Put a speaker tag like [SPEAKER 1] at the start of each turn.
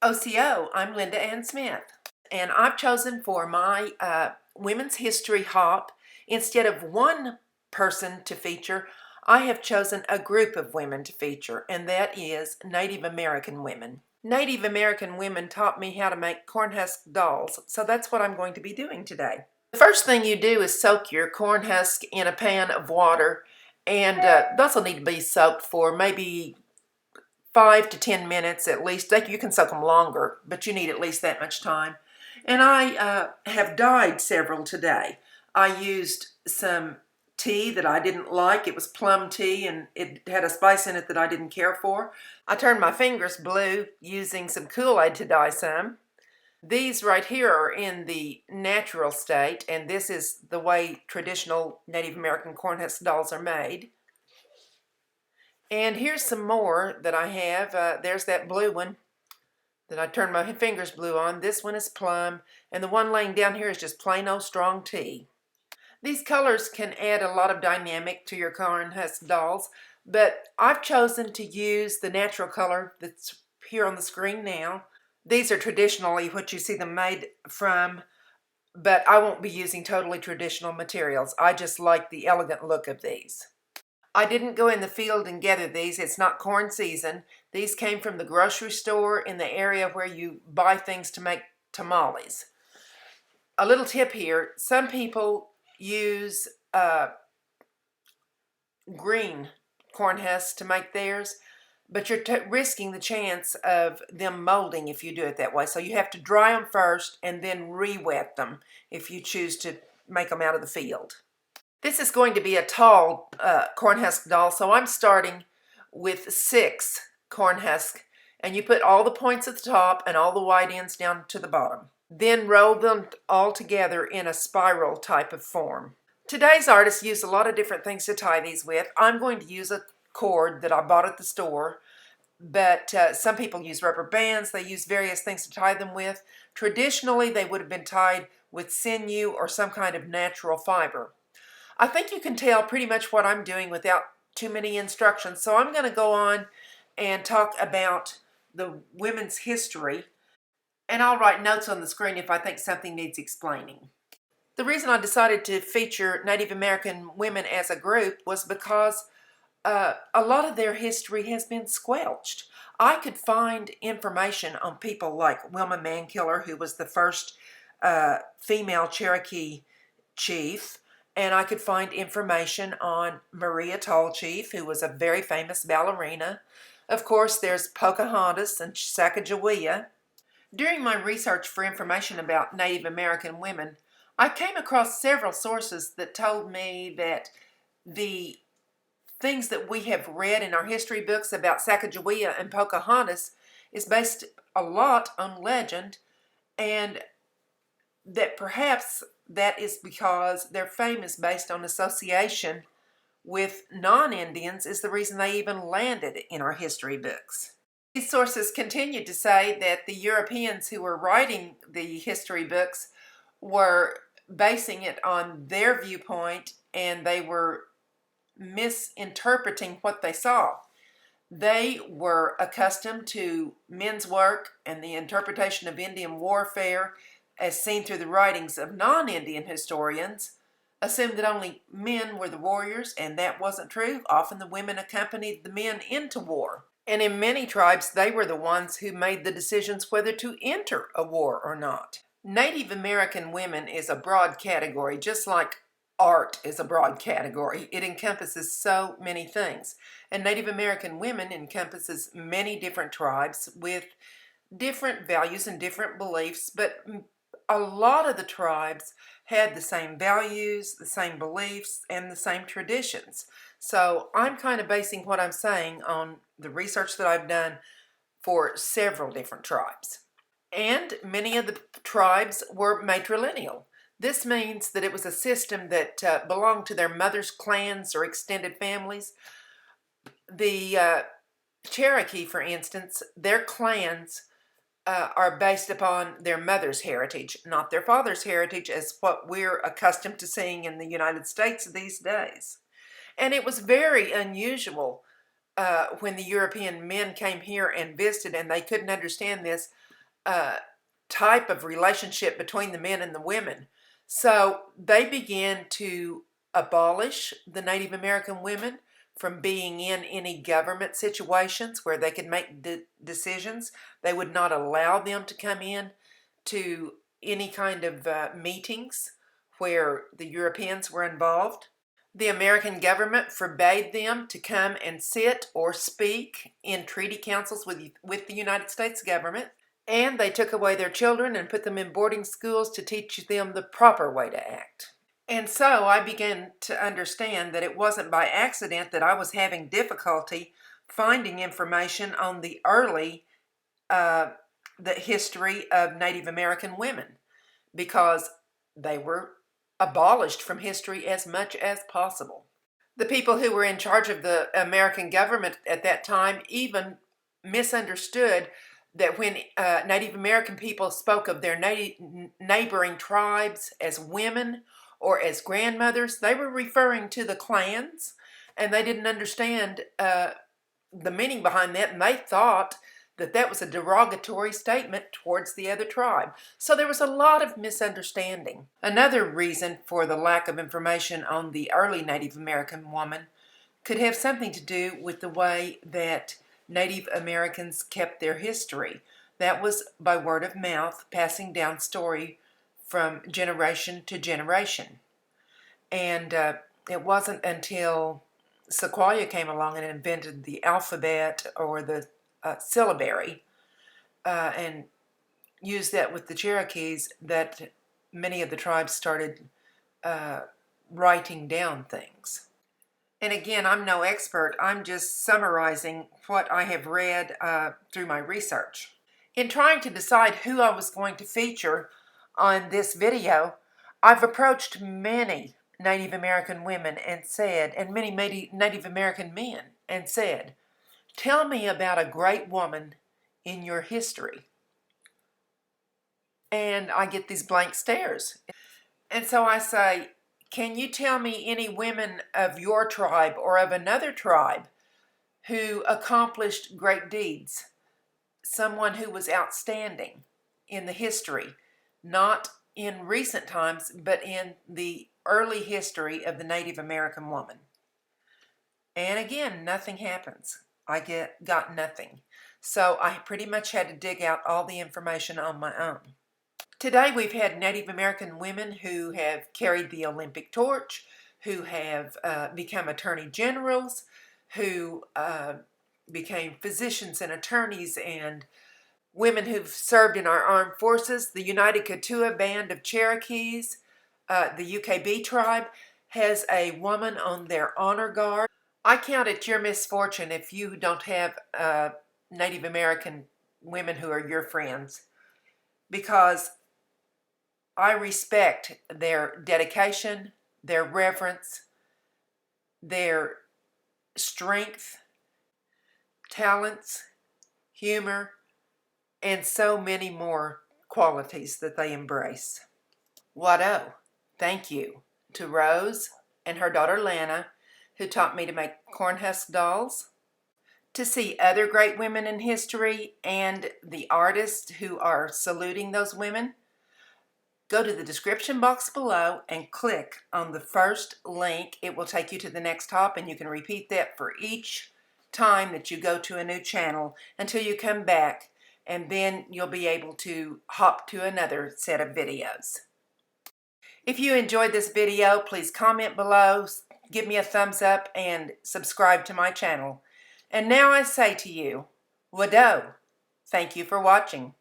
[SPEAKER 1] OCO, I'm Linda Ann Smith, and I've chosen for my Women's History Hop, instead of one person to feature, I have chosen a group of women to feature, and that is Native American women. Native American women taught me how to make cornhusk dolls, so that's what I'm going to be doing today. The first thing you do is soak your corn husk in a pan of water, and those will need to be soaked for maybe 5 to 10 minutes at least. You can soak them longer, but you need at least that much time. And I have dyed several today. I used some tea that I didn't like. It was plum tea, and it had a spice in it that I didn't care for. I turned my fingers blue using some Kool-Aid to dye some. These right here are in the natural state, and this is the way traditional Native American cornhusk dolls are made. And here's some more that I have. There's that blue one that I turned my fingers blue on. This one is plum, and the one laying down here is just plain old strong tea. These colors can add a lot of dynamic to your cornhusk dolls, but I've chosen to use the natural color that's here on the screen now. These are traditionally what you see them made from, but I won't be using totally traditional materials. I just like the elegant look of these. I didn't go in the field and gather these. It's not corn season. These came from the grocery store in the area where you buy things to make tamales. A little tip here, some people use green corn husks to make theirs, but you're risking the chance of them molding if you do it that way. So you have to dry them first and then re-wet them if you choose to make them out of the field. This is going to be a tall corn husk doll, so I'm starting with 6 corn husk, and you put all the points at the top and all the wide ends down to the bottom. Then roll them all together in a spiral type of form. Today's artists use a lot of different things to tie these with. I'm going to use a cord that I bought at the store, but some people use rubber bands. They use various things to tie them with. Traditionally, they would have been tied with sinew or some kind of natural fiber. I think you can tell pretty much what I'm doing without too many instructions. So I'm going to go on and talk about the women's history, and I'll write notes on the screen if I think something needs explaining. The reason I decided to feature Native American women as a group was because a lot of their history has been squelched. I could find information on people like Wilma Mankiller, who was the first female Cherokee chief, and I could find information on Maria Tallchief, who was a very famous ballerina. Of course, there's Pocahontas and Sacagawea. During my research for information about Native American women, I came across several sources that told me that the things that we have read in our history books about Sacagawea and Pocahontas is based a lot on legend, and that perhaps that is because their fame is based on association with non-Indians is the reason they even landed in our history books. These sources continue to say that the Europeans who were writing the history books were basing it on their viewpoint, and they were misinterpreting what they saw. They were accustomed to men's work and the interpretation of Indian warfare as seen through the writings of non-Indian historians, assumed that only men were the warriors, and that wasn't true. Often the women accompanied the men into war. And in many tribes, they were the ones who made the decisions whether to enter a war or not. Native American women is a broad category, just like art is a broad category. It encompasses so many things. And Native American women encompasses many different tribes with different values and different beliefs, but a lot of the tribes had the same values, the same beliefs, and the same traditions. So I'm kind of basing what I'm saying on the research that I've done for several different tribes. And many of the tribes were matrilineal. This means that it was a system that belonged to their mother's clans or extended families. The Cherokee, for instance, their clans are based upon their mother's heritage, not their father's heritage, as what we're accustomed to seeing in the United States these days. And it was very unusual when the European men came here and visited, and they couldn't understand this type of relationship between the men and the women. So they began to abolish the Native American women from being in any government situations where they could make decisions. They would not allow them to come in to any kind of meetings where the Europeans were involved. The American government forbade them to come and sit or speak in treaty councils with the United States government. And they took away their children and put them in boarding schools to teach them the proper way to act. And so I began to understand that it wasn't by accident that I was having difficulty finding information on the early the history of Native American women, because they were abolished from history as much as possible. The people who were in charge of the American government at that time even misunderstood that when Native American people spoke of their neighboring tribes as women or as grandmothers, they were referring to the clans, and they didn't understand the meaning behind that, and they thought that that was a derogatory statement towards the other tribe. So there was a lot of misunderstanding. Another reason for the lack of information on the early Native American woman could have something to do with the way that Native Americans kept their history. That was by word of mouth, passing down story from generation to generation. And it wasn't until Sequoyah came along and invented the alphabet or the syllabary and used that with the Cherokees that many of the tribes started writing down things. And again, I'm no expert. I'm just summarizing what I have read through my research. In trying to decide who I was going to feature on this video, I've approached many Native American women and said, and many Native American men, and said, tell me about a great woman in your history. And I get these blank stares. And so I say, can you tell me any women of your tribe or of another tribe who accomplished great deeds? Someone who was outstanding in the history, not in recent times, but in the early history of the Native American woman. And again, nothing happens. I got nothing. So I pretty much had to dig out all the information on my own. Today we've had Native American women who have carried the Olympic torch, who have become attorney generals, who became physicians and attorneys, and women who've served in our armed forces. The United Coweta Band of Cherokees, the UKB tribe, has a woman on their honor guard. I count it your misfortune if you don't have Native American women who are your friends, because I respect their dedication, their reverence, their strength, talents, humor, and so many more qualities that they embrace. What-oh! Thank you to Rose and her daughter Lana, who taught me to make corn husk dolls. To see other great women in history and the artists who are saluting those women, go to the description box below and click on the first link. It will take you to the next hop, and you can repeat that for each time that you go to a new channel until you come back, and then you'll be able to hop to another set of videos. If you enjoyed this video, please comment below, give me a thumbs up, and subscribe to my channel. And now I say to you, Wado, thank you for watching.